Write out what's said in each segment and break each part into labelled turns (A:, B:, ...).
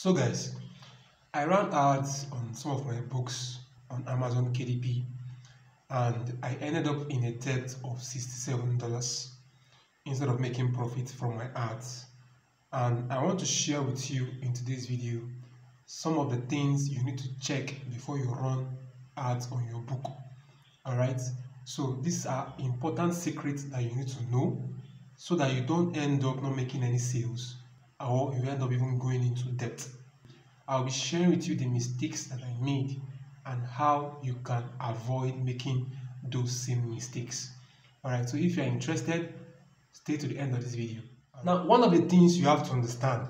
A: So guys, I ran ads on some of my books on Amazon KDP and I ended up in a debt of $67 instead of making profit from my ads. And I want to share with you in today's video some of the things you need to check before you run ads on your book. Alright, so these are important secrets that you need to know so that you don't end up not making any sales or you end up even going into debt. I'll be sharing with you the mistakes that I made and how you can avoid making those same mistakes. Alright, so if you're interested, stay to the end of this video. Now, one of the things you have to understand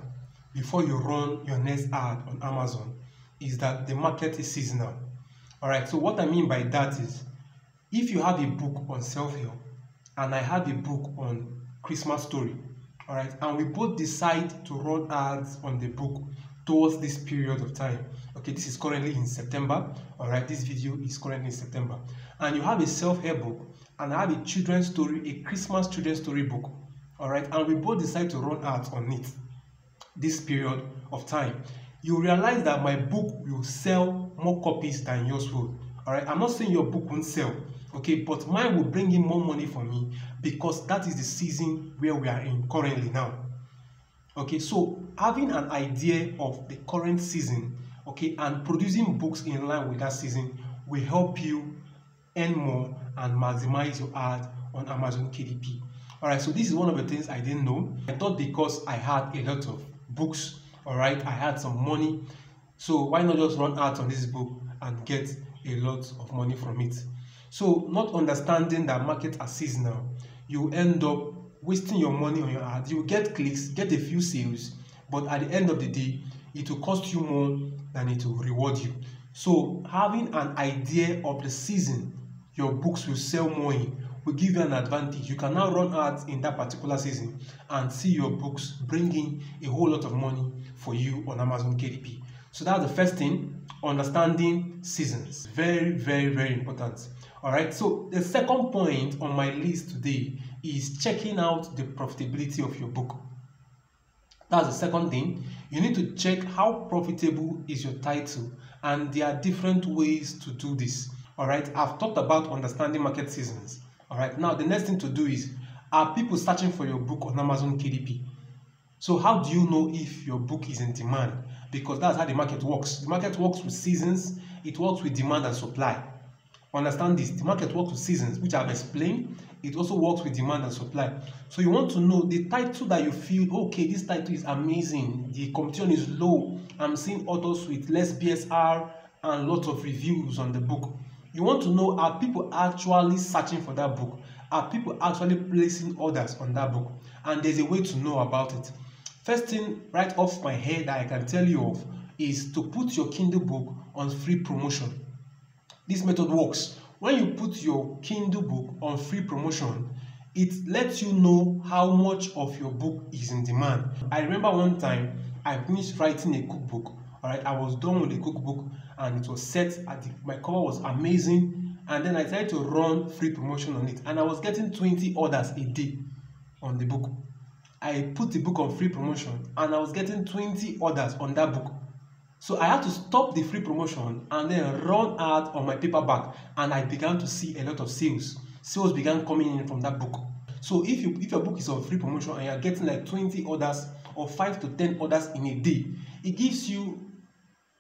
A: before you run your next ad on Amazon is that the market is seasonal. Alright, so what I mean by that is, if you have a book on self-help and I have a book on Christmas story, alright, and we both decide to run ads on the book towards this period of time. Okay, this is currently in September. Alright, this video is currently in September. And you have a self-help book and I have a children's story, a Christmas children's story book. Alright, and we both decide to run ads on it this period of time. You realize that my book will sell more copies than yours will. Alright, I'm not saying your book won't sell, okay, but mine will bring in more money for me because that is the season where we are in currently now. Okay, so having an idea of the current season, okay, and producing books in line with that season will help you earn more and maximize your ad on Amazon KDP. Alright, so this is one of the things I didn't know. I thought because I had a lot of books, alright, I had some money, so why not just run ads on this book and get a lot of money from it. So not understanding that markets are seasonal, you end up wasting your money on your ads. You will get clicks, get a few sales, but at the end of the day, it will cost you more than it will reward you. So having an idea of the season your books will sell more in will give you an advantage. You can now run ads in that particular season and see your books bring in a whole lot of money for you on Amazon KDP. So that's the first thing, understanding seasons. Very, very, very important. Alright, so the second point on my list today is checking out the profitability of your book. That's the second thing. You need to check how profitable is your title, and there are different ways to do this. Alright, I've talked about understanding market seasons. Alright, now the next thing to do is, are people searching for your book on Amazon KDP? So how do you know if your book is in demand? Because that's how the market works. The market works with seasons, it works with demand and supply. Understand this, the market works with seasons, which I've explained. It also works with demand and supply. So you want to know the title that you feel, okay, this title is amazing, the competition is low, I'm seeing authors with less BSR and lots of reviews on the book. You want to know, are people actually searching for that book? Are people actually placing orders on that book? And there's a way to know about it. First thing right off my head that I can tell you of is to put your Kindle book on free promotion. This method works. When you put your Kindle book on free promotion, it lets you know how much of your book is in demand. I remember one time I finished writing a cookbook. Alright, I was done with the cookbook and it was set at my cover was amazing, and then I tried to run free promotion on it and I was getting 20 orders a day on the book. I put the book on free promotion and I was getting 20 orders on that book. So I had to stop the free promotion and then run ads on my paperback, and I began to see a lot of sales. Sales began coming in from that book. So if your book is on free promotion and you're getting like 20 orders or 5 to 10 orders in a day, it gives you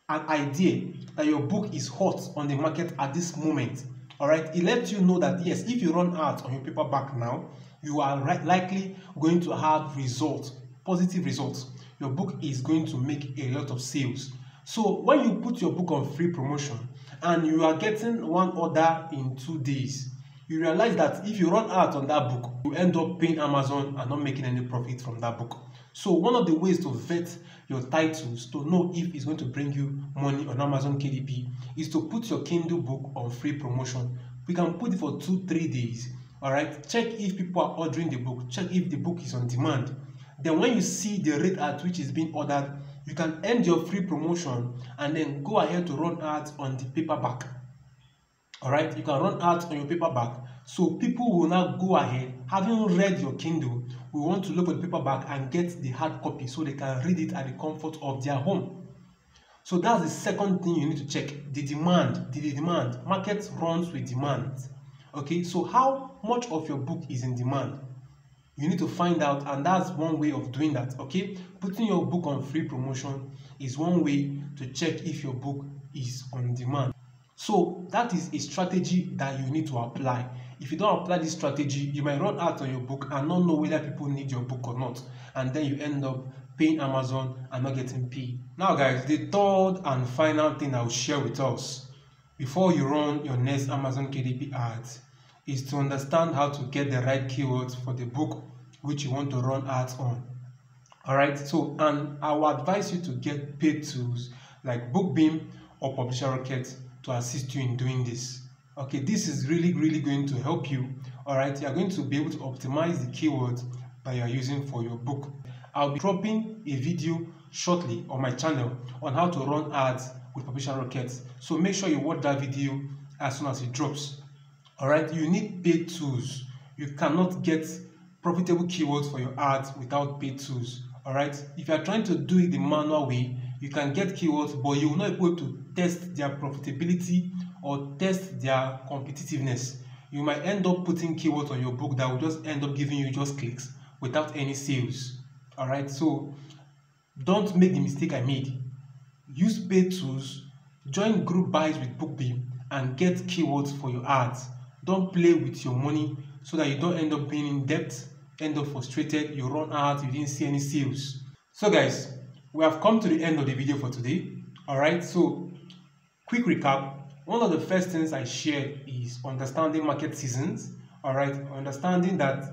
A: an idea that your book is hot on the market at this moment. Alright, it lets you know that yes, if you run ads on your paperback now, you are likely going to have results, positive results. Your book is going to make a lot of sales. So when you put your book on free promotion and you are getting one order in 2 days, you realize that if you run ads on that book, you end up paying Amazon and not making any profit from that book. So one of the ways to vet your titles to know if it's going to bring you money on Amazon KDP is to put your Kindle book on free promotion. We can put it for 2-3 days. Alright, check if people are ordering the book, check if the book is on demand. Then when you see the rate at which it's being ordered, you can end your free promotion and then go ahead to run ads on the paperback. Alright, you can run ads on your paperback. So people will now go ahead, having read your Kindle, we want to look at the paperback and get the hard copy so they can read it at the comfort of their home. So that's the second thing you need to check, the demand. The demand. Market runs with demand. Okay, so how much of your book is in demand? You need to find out, and that's one way of doing that. Okay, putting your book on free promotion is one way to check if your book is on demand. So that is a strategy that you need to apply. If you don't apply this strategy, you might run out on your book and not know whether people need your book or not, and then you end up paying Amazon and not getting paid. Now guys, the third and final thing I will share with us before you run your next Amazon KDP ads is to understand how to get the right keywords for the book which you want to run ads on. Alright, so and I will advise you to get paid tools like BookBeam or Publisher Rocket to assist you in doing this. Okay, this is really going to help you. Alright, you are going to be able to optimize the keywords that you are using for your book. I'll be dropping a video shortly on my channel on how to run ads with Publisher Rocket. So make sure you watch that video as soon as it drops. Alright, you need paid tools. You cannot get profitable keywords for your ads without paid tools. Alright, if you are trying to do it the manual way, you can get keywords, but you will not be able to test their profitability or test their competitiveness. You might end up putting keywords on your book that will just end up giving you just clicks without any sales. Alright, so don't make the mistake I made. Use paid tools, join group buys with BookBeam, and get keywords for your ads. Don't play with your money so that you don't end up being in debt, end up frustrated, you run ads, you didn't see any sales. So guys, we have come to the end of the video for today. Alright, so quick recap. One of the first things I shared is understanding market seasons. Alright, understanding that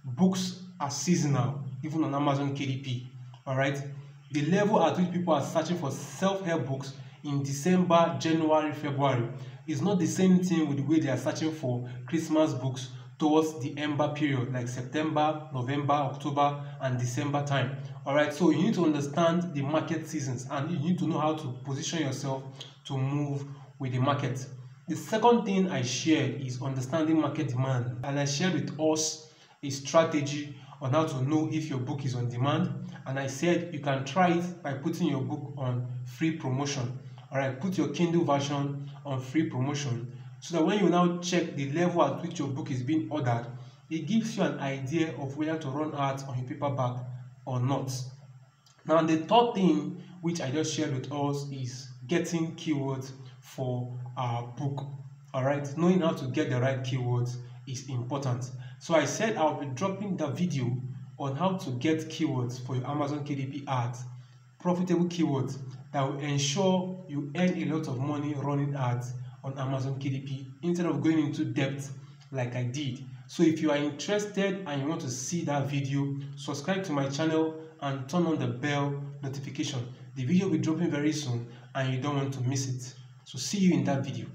A: books are seasonal, even on Amazon KDP. Alright, the level at which people are searching for self-help books in December, January, February is not the same thing with the way they are searching for Christmas books towards the Ember period, like September, November, October, and December time. Alright, so you need to understand the market seasons and you need to know how to position yourself to move with the market. The second thing I shared is understanding market demand, and I shared with us a strategy on how to know if your book is on demand, and I said you can try it by putting your book on free promotion. Alright, put your Kindle version on free promotion so that when you now check the level at which your book is being ordered, it gives you an idea of whether to run ads on your paperback or not. Now the third thing which I just shared with us is getting keywords for our book. Alright, knowing how to get the right keywords is important. So I said I'll be dropping the video on how to get keywords for your Amazon KDP ads, profitable keywords that will ensure you earn a lot of money running ads on Amazon KDP instead of going into debt like I did. So if you are interested and you want to see that video, subscribe to my channel and turn on the bell notification. The video will be dropping very soon and you don't want to miss it. So see you in that video.